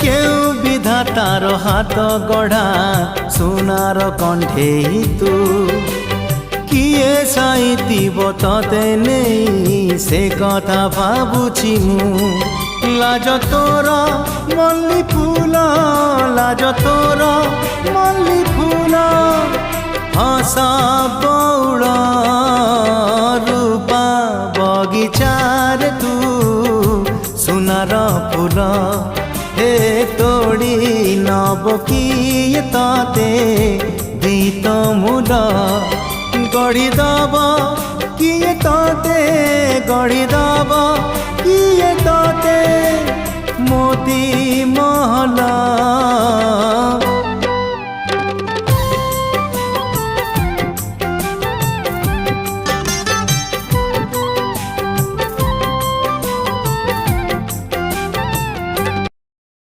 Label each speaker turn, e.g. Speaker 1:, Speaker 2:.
Speaker 1: কেউ বিধাতার হাত গড়া সোনার কণ্ঠেই তু কিয়ে সাইতিব ততে নেই সে কথা ভাবুছি মু লাজ তোর মল্লি ফুল লাজ তোর মল্লি ফুল হসা বৌল রূপা বগিচার তু সোনার ফুল হে তোড়ি নব কিয়ে ততে দিত মূল গড়ি দব কিয়ে ততে গড়ি দব কিয়ে ততে মোতি মহল